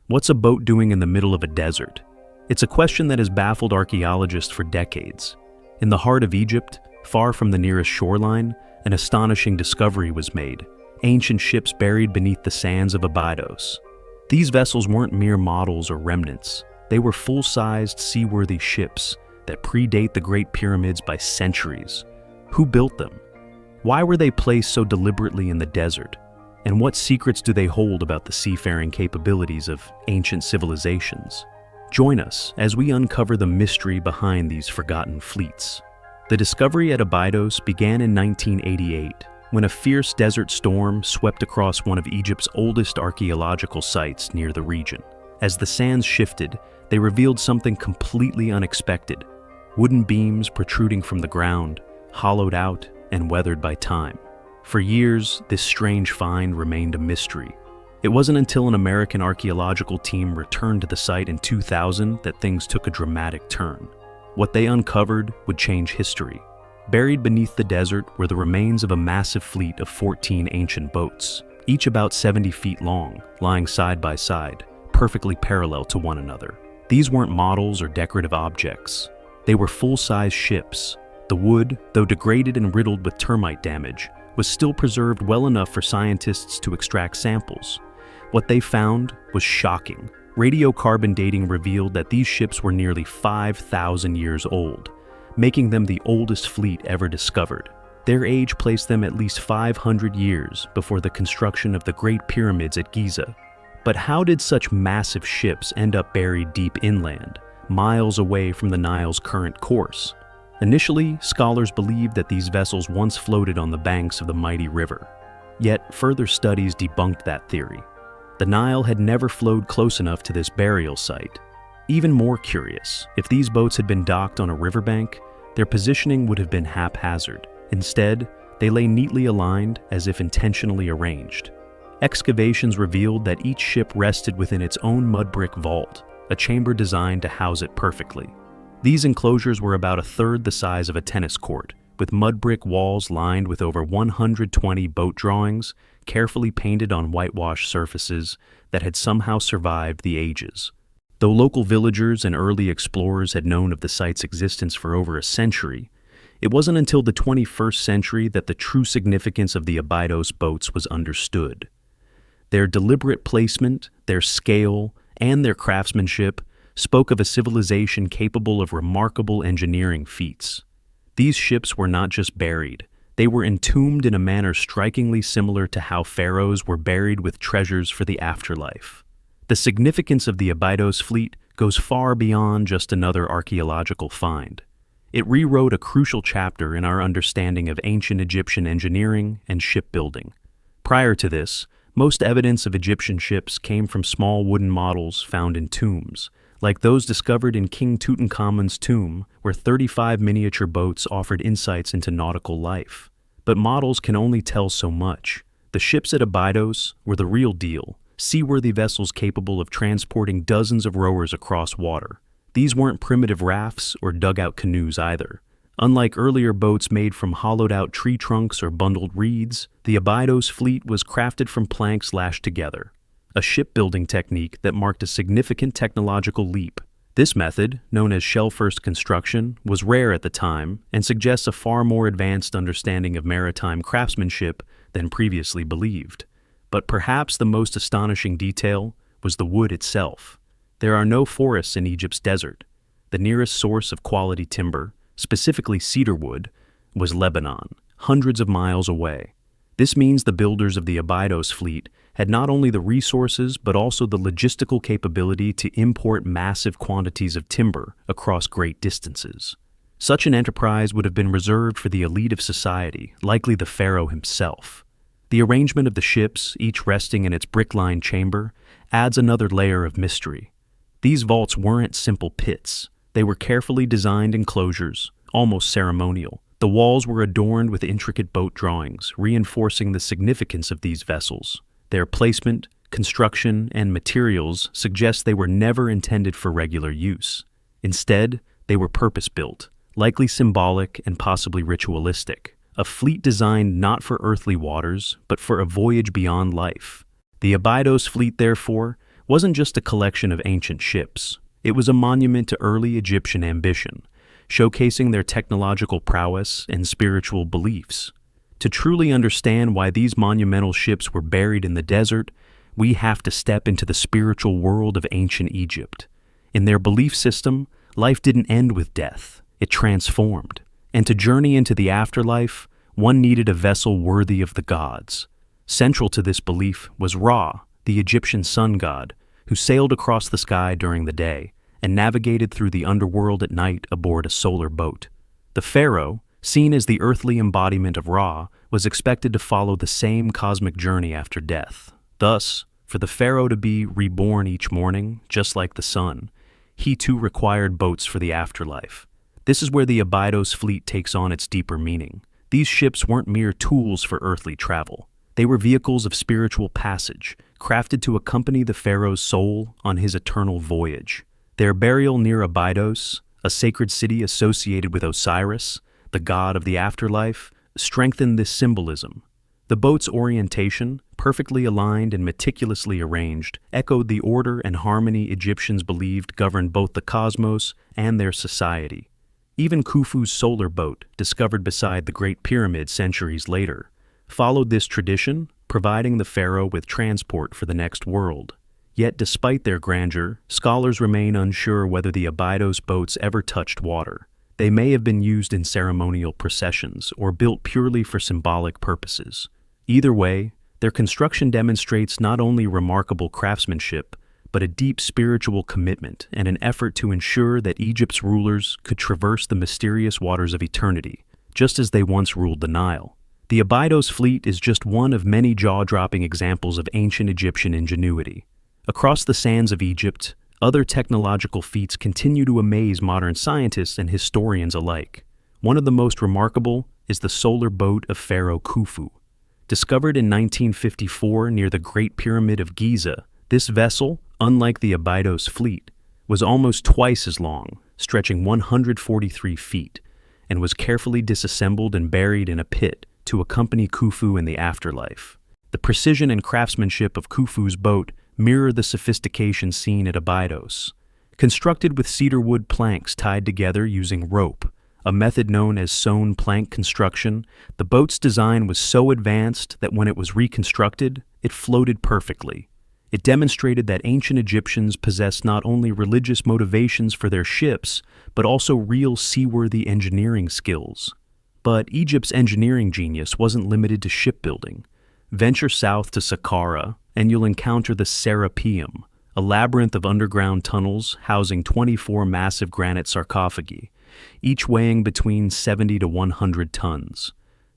What's a boat doing in the middle of a desert? It's a question that has baffled archaeologists for decades. In the heart of Egypt, far from the nearest shoreline, an astonishing discovery was made: ancient ships buried beneath the sands of Abydos. These vessels weren't mere models or remnants. They were full-sized, seaworthy ships that predate the Great Pyramids by centuries. Who built them? Why were they placed so deliberately in the desert? And what secrets do they hold about the seafaring capabilities of ancient civilizations? Join us as we uncover the mystery behind these forgotten fleets. The discovery at Abydos began in 1988, when a fierce desert storm swept across one of Egypt's oldest archaeological sites near the region. As the sands shifted, they revealed something completely unexpected: wooden beams protruding from the ground, hollowed out and weathered by time. For years, this strange find remained a mystery. It wasn't until an American archaeological team returned to the site in 2000 that things took a dramatic turn. What they uncovered would change history. Buried beneath the desert were the remains of a massive fleet of 14 ancient boats, each about 70 feet long, lying side by side, perfectly parallel to one another. These weren't models or decorative objects. They were full-size ships. The wood, though degraded and riddled with termite damage, was still preserved well enough for scientists to extract samples. What they found was shocking. Radiocarbon dating revealed that these ships were nearly 5,000 years old, making them the oldest fleet ever discovered. Their age placed them at least 500 years before the construction of the Great Pyramids at Giza. But how did such massive ships end up buried deep inland, miles away from the Nile's current course? Initially, scholars believed that these vessels once floated on the banks of the mighty river. Yet, further studies debunked that theory. The Nile had never flowed close enough to this burial site. Even more curious, if these boats had been docked on a riverbank, their positioning would have been haphazard. Instead, they lay neatly aligned as if intentionally arranged. Excavations revealed that each ship rested within its own mud brick vault, a chamber designed to house it perfectly. These enclosures were about a third the size of a tennis court, with mud brick walls lined with over 120 boat drawings, carefully painted on whitewashed surfaces that had somehow survived the ages. Though local villagers and early explorers had known of the site's existence for over a century, it wasn't until the 21st century that the true significance of the Abydos boats was understood. Their deliberate placement, their scale, and their craftsmanship spoke of a civilization capable of remarkable engineering feats. These ships were not just buried, they were entombed in a manner strikingly similar to how pharaohs were buried with treasures for the afterlife. The significance of the Abydos fleet goes far beyond just another archaeological find. It rewrote a crucial chapter in our understanding of ancient Egyptian engineering and shipbuilding. Prior to this, most evidence of Egyptian ships came from small wooden models found in tombs, like those discovered in King Tutankhamun's tomb, where 35 miniature boats offered insights into nautical life. But models can only tell so much. The ships at Abydos were the real deal, seaworthy vessels capable of transporting dozens of rowers across water. These weren't primitive rafts or dugout canoes either. Unlike earlier boats made from hollowed-out tree trunks or bundled reeds, the Abydos fleet was crafted from planks lashed together, a shipbuilding technique that marked a significant technological leap. This method, known as shell-first construction, was rare at the time and suggests a far more advanced understanding of maritime craftsmanship than previously believed. But perhaps the most astonishing detail was the wood itself. There are no forests in Egypt's desert. The nearest source of quality timber, specifically cedar wood, was Lebanon, hundreds of miles away. This means the builders of the Abydos fleet had not only the resources but also the logistical capability to import massive quantities of timber across great distances. Such an enterprise would have been reserved for the elite of society, likely the pharaoh himself. The arrangement of the ships, each resting in its brick-lined chamber, adds another layer of mystery. These vaults weren't simple pits. They were carefully designed enclosures, almost ceremonial. The walls were adorned with intricate boat drawings, reinforcing the significance of these vessels. Their placement, construction, and materials suggest they were never intended for regular use. Instead, they were purpose-built, likely symbolic and possibly ritualistic. A fleet designed not for earthly waters, but for a voyage beyond life. The Abydos fleet, therefore, wasn't just a collection of ancient ships. It was a monument to early Egyptian ambition, showcasing their technological prowess and spiritual beliefs. To truly understand why these monumental ships were buried in the desert, we have to step into the spiritual world of ancient Egypt. In their belief system, life didn't end with death, it transformed. And to journey into the afterlife, one needed a vessel worthy of the gods. Central to this belief was Ra, the Egyptian sun god, who sailed across the sky during the day and navigated through the underworld at night aboard a solar boat. The pharaoh, seen as the earthly embodiment of Ra, was expected to follow the same cosmic journey after death. Thus, for the pharaoh to be reborn each morning, just like the sun, he too required boats for the afterlife. This is where the Abydos fleet takes on its deeper meaning. These ships weren't mere tools for earthly travel. They were vehicles of spiritual passage, crafted to accompany the pharaoh's soul on his eternal voyage. Their burial near Abydos, a sacred city associated with Osiris, the god of the afterlife, strengthened this symbolism. The boat's orientation, perfectly aligned and meticulously arranged, echoed the order and harmony Egyptians believed governed both the cosmos and their society. Even Khufu's solar boat, discovered beside the Great Pyramid centuries later, followed this tradition, providing the pharaoh with transport for the next world. Yet despite their grandeur, scholars remain unsure whether the Abydos boats ever touched water. They may have been used in ceremonial processions or built purely for symbolic purposes. Either way, their construction demonstrates not only remarkable craftsmanship, but a deep spiritual commitment and an effort to ensure that Egypt's rulers could traverse the mysterious waters of eternity, just as they once ruled the Nile. The Abydos fleet is just one of many jaw-dropping examples of ancient Egyptian ingenuity. Across the sands of Egypt, other technological feats continue to amaze modern scientists and historians alike. One of the most remarkable is the solar boat of Pharaoh Khufu. Discovered in 1954 near the Great Pyramid of Giza, this vessel, unlike the Abydos fleet, was almost twice as long, stretching 143 feet, and was carefully disassembled and buried in a pit to accompany Khufu in the afterlife. The precision and craftsmanship of Khufu's boat mirror the sophistication seen at Abydos. Constructed with cedar wood planks tied together using rope, a method known as sewn plank construction, the boat's design was so advanced that when it was reconstructed, it floated perfectly. It demonstrated that ancient Egyptians possessed not only religious motivations for their ships, but also real seaworthy engineering skills. But Egypt's engineering genius wasn't limited to shipbuilding. Venture south to Saqqara, and you'll encounter the Serapeum, a labyrinth of underground tunnels housing 24 massive granite sarcophagi, each weighing between 70 to 100 tons.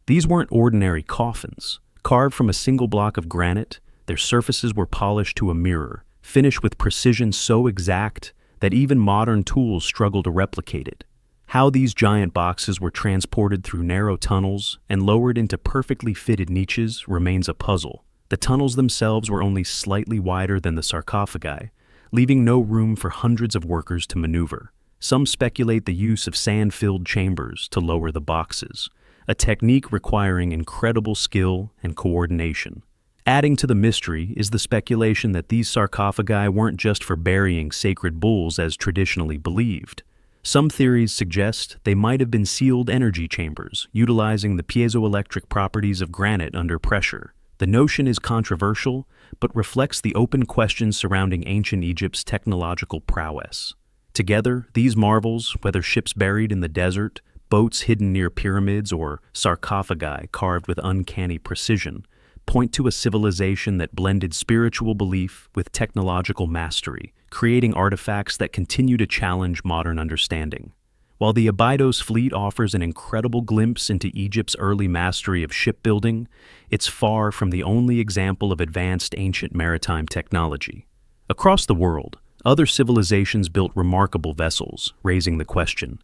These weren't ordinary coffins. Carved from a single block of granite, their surfaces were polished to a mirror, finished with precision so exact that even modern tools struggle to replicate it. How these giant boxes were transported through narrow tunnels and lowered into perfectly fitted niches remains a puzzle. The tunnels themselves were only slightly wider than the sarcophagi, leaving no room for hundreds of workers to maneuver. Some speculate the use of sand-filled chambers to lower the boxes, a technique requiring incredible skill and coordination. Adding to the mystery is the speculation that these sarcophagi weren't just for burying sacred bulls as traditionally believed. Some theories suggest they might have been sealed energy chambers, utilizing the piezoelectric properties of granite under pressure. The notion is controversial, but reflects the open questions surrounding ancient Egypt's technological prowess. Together, these marvels, whether ships buried in the desert, boats hidden near pyramids, or sarcophagi carved with uncanny precision, point to a civilization that blended spiritual belief with technological mastery, creating artifacts that continue to challenge modern understanding. While the Abydos fleet offers an incredible glimpse into Egypt's early mastery of shipbuilding, it's far from the only example of advanced ancient maritime technology. Across the world, other civilizations built remarkable vessels, raising the question,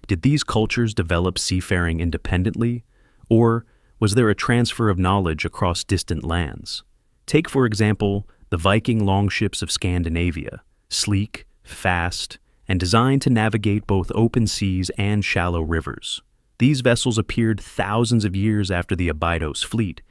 did these cultures develop seafaring independently, or was there a transfer of knowledge across distant lands? Take, for example, the Viking longships of Scandinavia, sleek, fast, and designed to navigate both open seas and shallow rivers. These vessels appeared thousands of years after the Abydos fleet,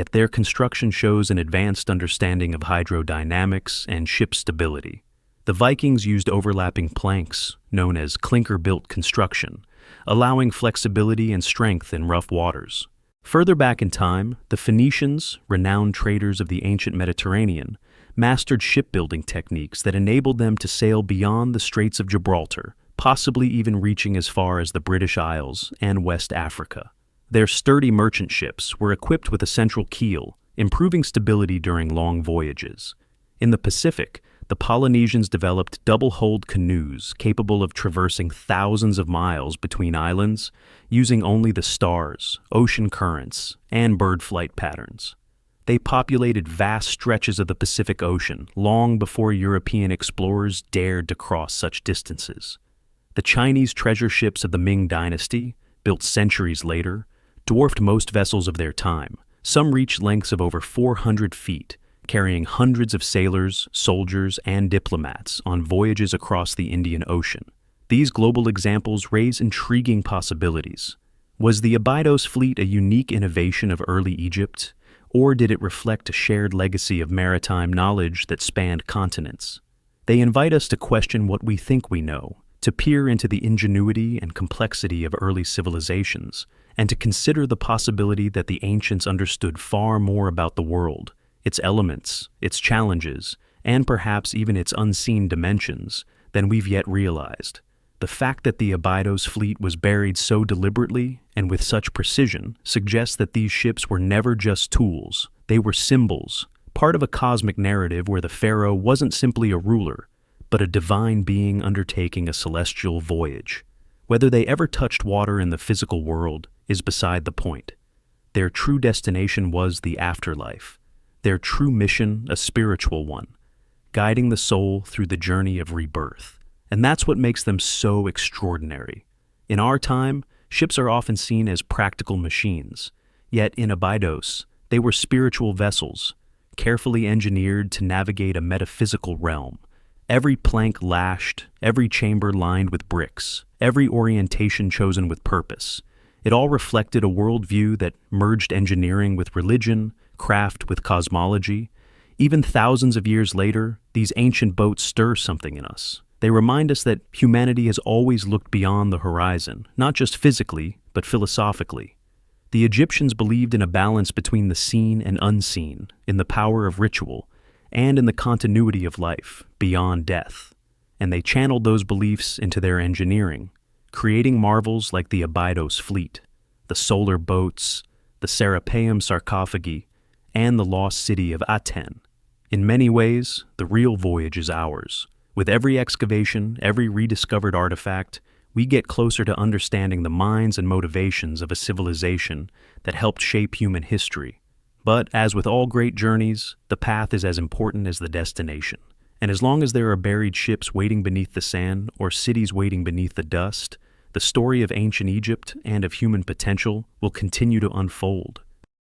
yet their construction shows an advanced understanding of hydrodynamics and ship stability. The Vikings used overlapping planks, known as clinker-built construction, allowing flexibility and strength in rough waters. Further back in time, the Phoenicians, renowned traders of the ancient Mediterranean, mastered shipbuilding techniques that enabled them to sail beyond the Straits of Gibraltar, possibly even reaching as far as the British Isles and West Africa. Their sturdy merchant ships were equipped with a central keel, improving stability during long voyages. In the Pacific, the Polynesians developed double-hulled canoes capable of traversing thousands of miles between islands using only the stars, ocean currents, and bird flight patterns. They populated vast stretches of the Pacific Ocean long before European explorers dared to cross such distances. The Chinese treasure ships of the Ming Dynasty, built centuries later, dwarfed most vessels of their time. Some reached lengths of over 400 feet, carrying hundreds of sailors, soldiers, and diplomats on voyages across the Indian Ocean. These global examples raise intriguing possibilities. Was the Abydos fleet a unique innovation of early Egypt, or did it reflect a shared legacy of maritime knowledge that spanned continents? They invite us to question what we think we know, to peer into the ingenuity and complexity of early civilizations, and to consider the possibility that the ancients understood far more about the world, its elements, its challenges, and perhaps even its unseen dimensions, than we've yet realized. The fact that the Abydos fleet was buried so deliberately and with such precision suggests that these ships were never just tools. They were symbols, part of a cosmic narrative where the pharaoh wasn't simply a ruler, but a divine being undertaking a celestial voyage. Whether they ever touched water in the physical world is beside the point. Their true destination was the afterlife. Their true mission, a spiritual one, guiding the soul through the journey of rebirth. And that's what makes them so extraordinary. In our time, ships are often seen as practical machines, yet in Abydos, they were spiritual vessels, carefully engineered to navigate a metaphysical realm. Every plank lashed, every chamber lined with bricks, every orientation chosen with purpose. It all reflected a worldview that merged engineering with religion, craft with cosmology. Even thousands of years later, these ancient boats stir something in us. They remind us that humanity has always looked beyond the horizon, not just physically, but philosophically. The Egyptians believed in a balance between the seen and unseen, in the power of ritual, and in the continuity of life, beyond death. And they channeled those beliefs into their engineering, creating marvels like the Abydos fleet, the solar boats, the Serapeum sarcophagi, and the lost city of Aten. In many ways, the real voyage is ours. With every excavation, every rediscovered artifact, we get closer to understanding the minds and motivations of a civilization that helped shape human history. But as with all great journeys, the path is as important as the destination. And as long as there are buried ships waiting beneath the sand or cities waiting beneath the dust, the story of ancient Egypt and of human potential will continue to unfold.